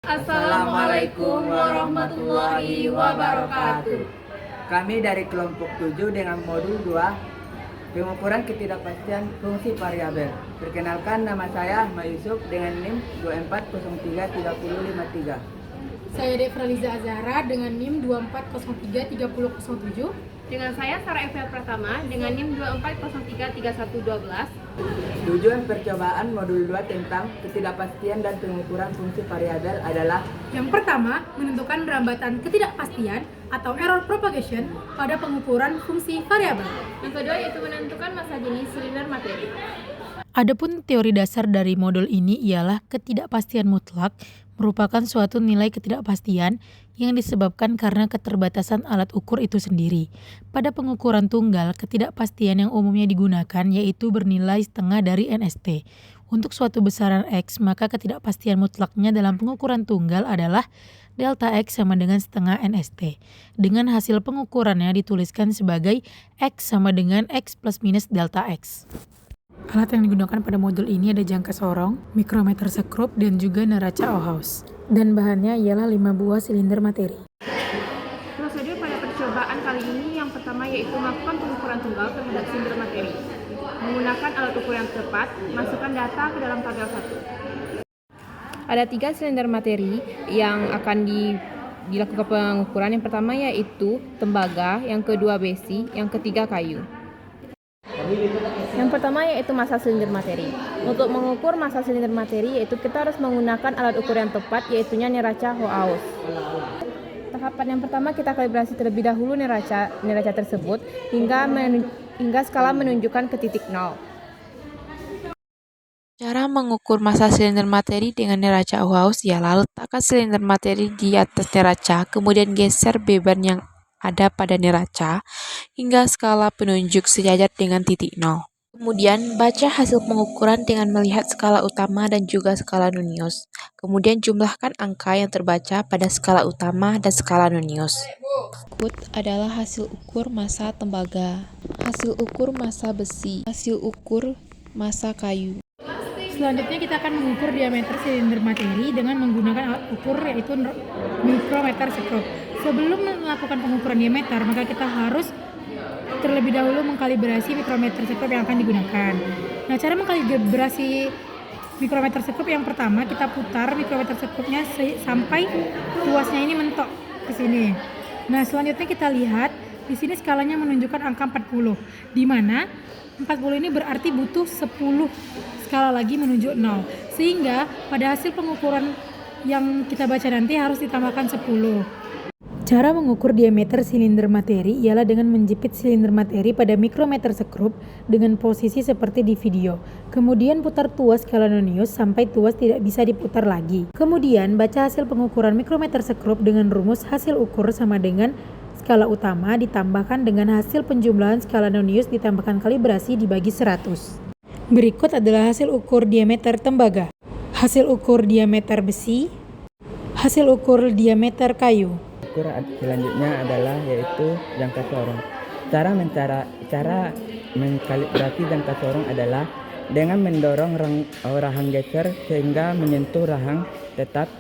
Assalamualaikum warahmatullahi wabarakatuh. Kami dari kelompok 7 dengan modul 2 pengukuran ketidakpastian fungsi variabel. Perkenalkan, nama saya Ahmad Yusuf dengan NIM 24033053. Saya Defraliza Azahra dengan NIM 24033007. Dengan saya Sarah Evia Pratama dengan NIM 24033112. Tujuan percobaan modul 2 tentang ketidakpastian dan pengukuran fungsi variabel adalah: yang pertama, menentukan rambatan ketidakpastian atau error propagation pada pengukuran fungsi variabel. Yang kedua yaitu menentukan massa jenis silinder materi. Adapun teori dasar dari modul ini ialah ketidakpastian mutlak merupakan suatu nilai ketidakpastian yang disebabkan karena keterbatasan alat ukur itu sendiri. Pada pengukuran tunggal, ketidakpastian yang umumnya digunakan yaitu bernilai setengah dari NST. Untuk suatu besaran X, maka ketidakpastian mutlaknya dalam pengukuran tunggal adalah delta X sama dengan setengah NST. Dengan hasil pengukurannya dituliskan sebagai X sama dengan X plus minus delta X. Alat yang digunakan pada modul ini ada jangka sorong, mikrometer sekrup, dan juga neraca Ohaus. Dan bahannya ialah 5 buah silinder materi. Prosedur pada percobaan kali ini yang pertama yaitu melakukan pengukuran tunggal terhadap silinder materi. Menggunakan alat ukur yang tepat, masukkan data ke dalam tabel 1. Ada 3 silinder materi yang akan dilakukan pengukuran. Yang pertama yaitu tembaga, yang kedua besi, yang ketiga kayu. Yang pertama yaitu massa silinder materi. Untuk mengukur massa silinder materi yaitu kita harus menggunakan alat ukur yang tepat, yaitunya neraca Ohaus. Tahapan yang pertama kita kalibrasi terlebih dahulu neraca tersebut hingga skala menunjukkan ke titik 0. Cara mengukur massa silinder materi dengan neraca Ohaus ialah letakkan silinder materi di atas neraca, kemudian geser beban yang ada pada neraca hingga skala penunjuk sejajar dengan titik 0. Kemudian baca hasil pengukuran dengan melihat skala utama dan juga skala nonius. Kemudian jumlahkan angka yang terbaca pada skala utama dan skala nonius. Berikut adalah hasil ukur massa tembaga, hasil ukur massa besi, hasil ukur massa kayu. Selanjutnya kita akan mengukur diameter silinder materi dengan menggunakan alat ukur yaitu mikrometer sekrup. Sebelum melakukan pengukuran diameter, maka kita harus terlebih dahulu mengkalibrasi mikrometer sekrup yang akan digunakan. Nah, cara mengkalibrasi mikrometer sekrup yang pertama, kita putar mikrometer sekrupnya sampai tuasnya ini mentok ke sini. Nah, selanjutnya kita lihat di sini skalanya menunjukkan angka 40, di mana 40 ini berarti butuh 10 skala lagi menuju 0. Sehingga pada hasil pengukuran yang kita baca nanti harus ditambahkan 10. Cara mengukur diameter silinder materi ialah dengan menjepit silinder materi pada mikrometer sekrup dengan posisi seperti di video. Kemudian putar tuas skala nonius sampai tuas tidak bisa diputar lagi. Kemudian baca hasil pengukuran mikrometer sekrup dengan rumus hasil ukur sama dengan skala utama ditambahkan dengan hasil penjumlahan skala nonius ditambahkan kalibrasi dibagi 100. Berikut adalah hasil ukur diameter tembaga, hasil ukur diameter besi, hasil ukur diameter kayu. ukuran selanjutnya adalah yaitu jangka sorong. Cara mengkalibrasi jangka sorong adalah dengan mendorong rahang geser sehingga menyentuh rahang tetap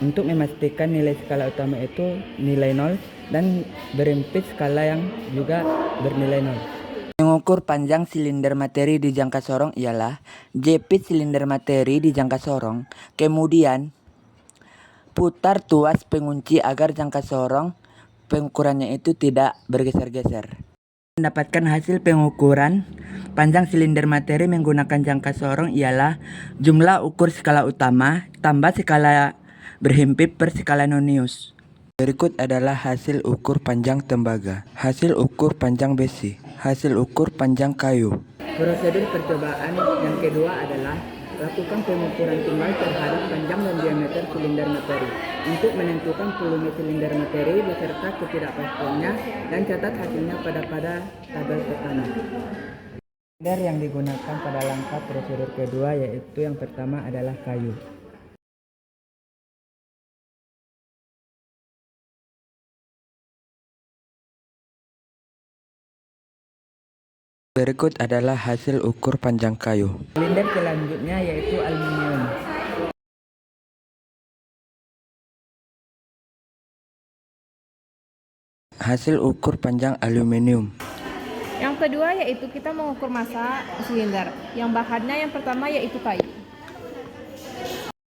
untuk memastikan nilai skala utama itu nilai 0 dan berempit skala yang juga bernilai 0. Mengukur panjang silinder materi di jangka sorong ialah jepit silinder materi di jangka sorong, kemudian putar tuas pengunci agar jangka sorong pengukurannya itu tidak bergeser-geser. Mendapatkan hasil pengukuran panjang silinder materi menggunakan jangka sorong ialah jumlah ukur skala utama tambah skala berhimpit per skala nonius. Berikut adalah hasil ukur panjang tembaga, hasil ukur panjang besi, hasil ukur panjang kayu. Prosedur percobaan yang kedua adalah lakukan pengukuran tunggal terhadap panjang dan diameter silinder materi untuk menentukan volume silinder materi beserta ketidakpastiannya dan catat hasilnya pada tabel pertama. Silinder yang digunakan pada langkah prosedur kedua yaitu yang pertama adalah kayu. Berikut adalah hasil ukur panjang kayu. Silinder selanjutnya yaitu aluminium. Hasil ukur panjang aluminium. Yang kedua yaitu kita mengukur massa silinder. Yang bahannya yang pertama yaitu kayu.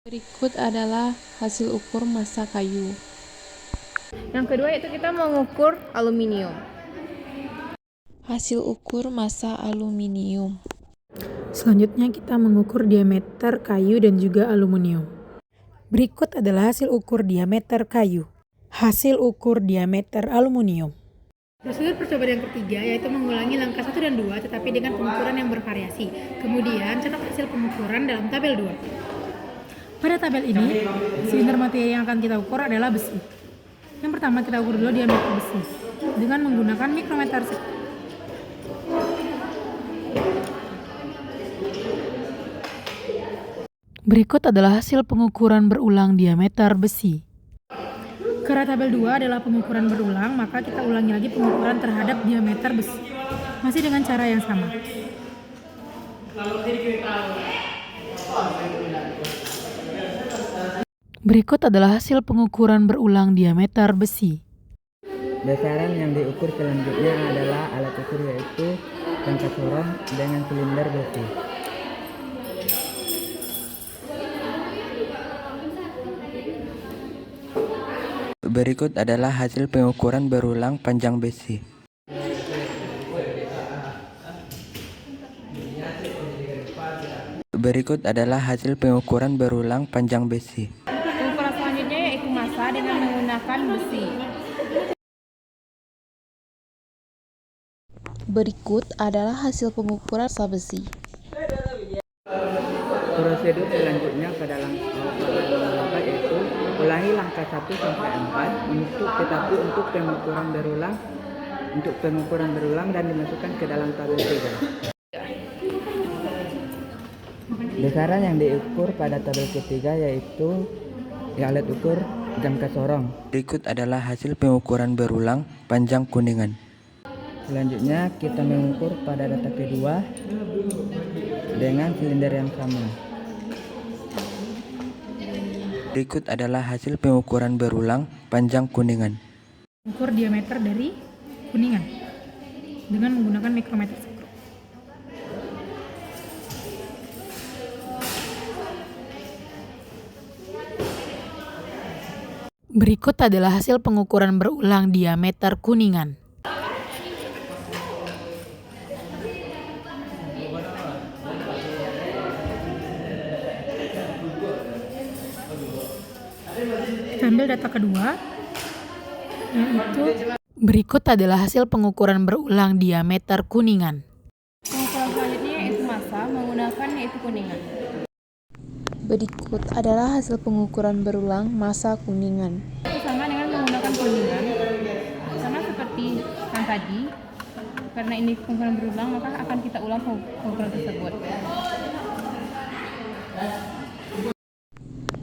Berikut adalah hasil ukur massa kayu. Yang kedua yaitu kita mengukur aluminium. Hasil ukur massa aluminium. Selanjutnya kita mengukur diameter kayu dan juga aluminium. Berikut adalah hasil ukur diameter kayu. Hasil ukur diameter aluminium. Prosedur percobaan yang ketiga yaitu mengulangi langkah 1 dan 2 tetapi dengan pengukuran yang bervariasi. Kemudian catat hasil pengukuran dalam tabel 2. Pada tabel ini, silinder materi yang akan kita ukur adalah besi. Yang pertama kita ukur dulu diameter besi dengan menggunakan mikrometer. Berikut adalah hasil pengukuran berulang diameter besi. Karena tabel 2 adalah pengukuran berulang, maka kita ulangi lagi pengukuran terhadap diameter besi. Masih dengan cara yang sama. Berikut adalah hasil pengukuran berulang diameter besi. Besaran yang diukur selanjutnya adalah alat ukur yaitu jangka sorong dengan silinder besi. Berikut adalah hasil pengukuran berulang panjang besi. Berikut adalah hasil pengukuran berulang panjang besi. Pengukuran selanjutnya yaitu massa dengan menggunakan besi. Berikut adalah hasil pengukuran massa besi. Prosedur selanjutnya pada langkah yaitu ulangi langkah 1 sampai 4 untuk pengukuran berulang dan dimasukkan ke dalam tabel 3. Besaran yang diukur pada tabel ketiga yaitu alat ukur jangka sorong. Berikut adalah hasil pengukuran berulang panjang kuningan. Selanjutnya kita mengukur pada data kedua dengan silinder yang sama. Berikut adalah hasil pengukuran berulang panjang kuningan. Ukur diameter dari kuningan dengan menggunakan mikrometer. Berikut adalah hasil pengukuran berulang diameter kuningan. Kita ambil data kedua, yaitu Berikut adalah hasil pengukuran berulang diameter kuningan. Pengukuran selanjutnya yaitu massa menggunakan yaitu kuningan. Berikut adalah hasil pengukuran berulang massa kuningan. Sama dengan menggunakan kuningan, sama seperti yang tadi. Karena ini pengukuran berulang, maka akan kita ulang pengukuran tersebut.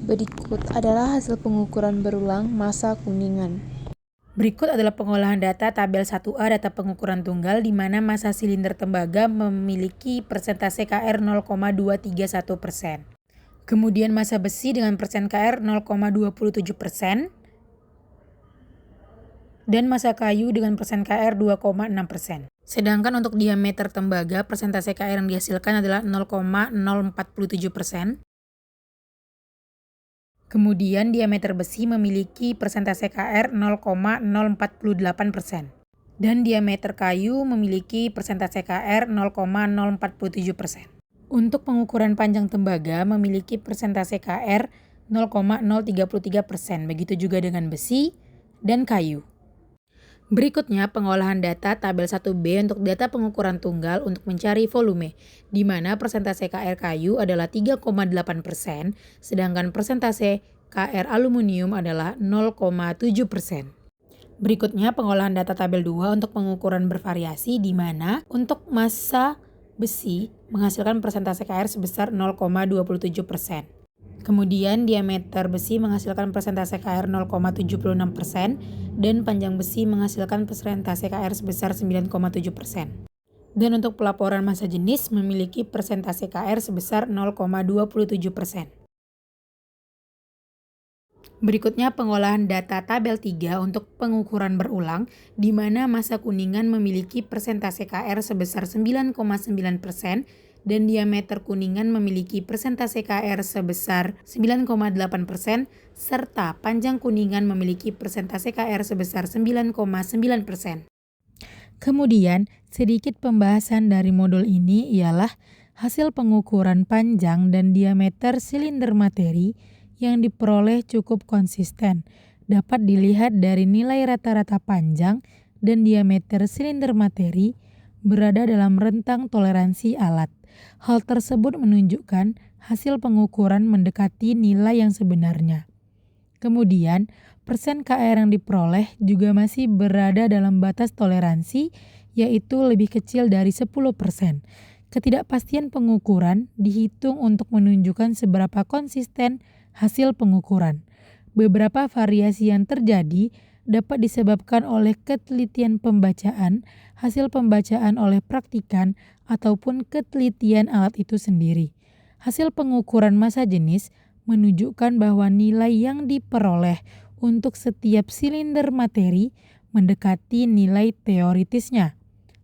Berikut adalah hasil pengukuran berulang massa kuningan. Berikut adalah pengolahan data tabel 1A data pengukuran tunggal di mana massa silinder tembaga memiliki persentase KR 0,231%. Kemudian massa besi dengan persen KR 0,27%. Dan massa kayu dengan persen KR 2,6%. Sedangkan untuk diameter tembaga, persentase KR yang dihasilkan adalah 0,047%. Kemudian diameter besi memiliki persentase KR 0,048%. Dan diameter kayu memiliki persentase KR 0,047%. Untuk pengukuran panjang tembaga memiliki persentase KR 0,033%. Begitu juga dengan besi dan kayu. Berikutnya pengolahan data tabel 1B untuk data pengukuran tunggal untuk mencari volume, di mana persentase KR kayu adalah 3,8%, sedangkan persentase KR aluminium adalah 0,7%. Berikutnya pengolahan data tabel 2 untuk pengukuran bervariasi, di mana untuk massa besi menghasilkan persentase KR sebesar 0,27%. Kemudian diameter besi menghasilkan persentase KR 0,76% dan panjang besi menghasilkan persentase KR sebesar 9,7%. Dan untuk pelaporan massa jenis memiliki persentase KR sebesar 0,27%. Berikutnya pengolahan data tabel 3 untuk pengukuran berulang, di mana masa kuningan memiliki persentase KR sebesar 9,9% dan diameter kuningan memiliki persentase KR sebesar 9,8%, serta panjang kuningan memiliki persentase KR sebesar 9,9%. Kemudian, sedikit pembahasan dari modul ini ialah hasil pengukuran panjang dan diameter silinder materi yang diperoleh cukup konsisten. Dapat dilihat dari nilai rata-rata panjang dan diameter silinder materi berada dalam rentang toleransi alat. Hal tersebut menunjukkan hasil pengukuran mendekati nilai yang sebenarnya. Kemudian, persen KR yang diperoleh juga masih berada dalam batas toleransi, yaitu lebih kecil dari 10%. Ketidakpastian pengukuran dihitung untuk menunjukkan seberapa konsisten hasil pengukuran. Beberapa variasi yang terjadi dapat disebabkan oleh ketelitian pembacaan, hasil pembacaan oleh praktikan, ataupun ketelitian alat itu sendiri. Hasil pengukuran massa jenis menunjukkan bahwa nilai yang diperoleh untuk setiap silinder materi mendekati nilai teoritisnya.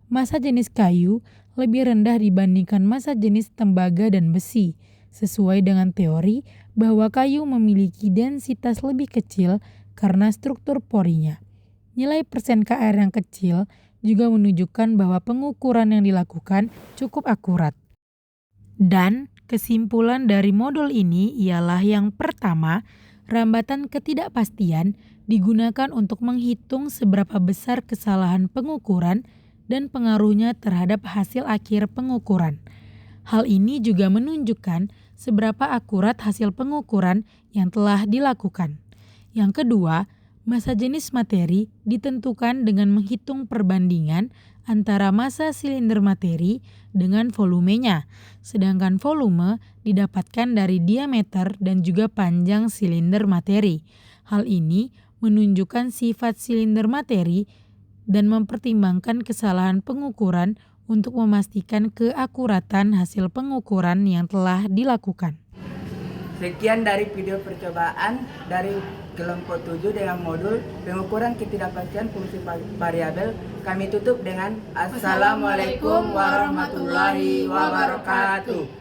Massa jenis kayu lebih rendah dibandingkan massa jenis tembaga dan besi, sesuai dengan teori bahwa kayu memiliki densitas lebih kecil karena struktur porinya. Nilai persen KR yang kecil juga menunjukkan bahwa pengukuran yang dilakukan cukup akurat. Dan kesimpulan dari modul ini ialah yang pertama, rambatan ketidakpastian digunakan untuk menghitung seberapa besar kesalahan pengukuran dan pengaruhnya terhadap hasil akhir pengukuran. Hal ini juga menunjukkan seberapa akurat hasil pengukuran yang telah dilakukan. Yang kedua, massa jenis materi ditentukan dengan menghitung perbandingan antara massa silinder materi dengan volumenya, sedangkan volume didapatkan dari diameter dan juga panjang silinder materi. Hal ini menunjukkan sifat silinder materi dan mempertimbangkan kesalahan pengukuran untuk memastikan keakuratan hasil pengukuran yang telah dilakukan. Sekian dari video percobaan dari kelompok 7 dengan modul pengukuran ketidakpastian fungsi variabel. Kami tutup dengan Assalamualaikum warahmatullahi wabarakatuh.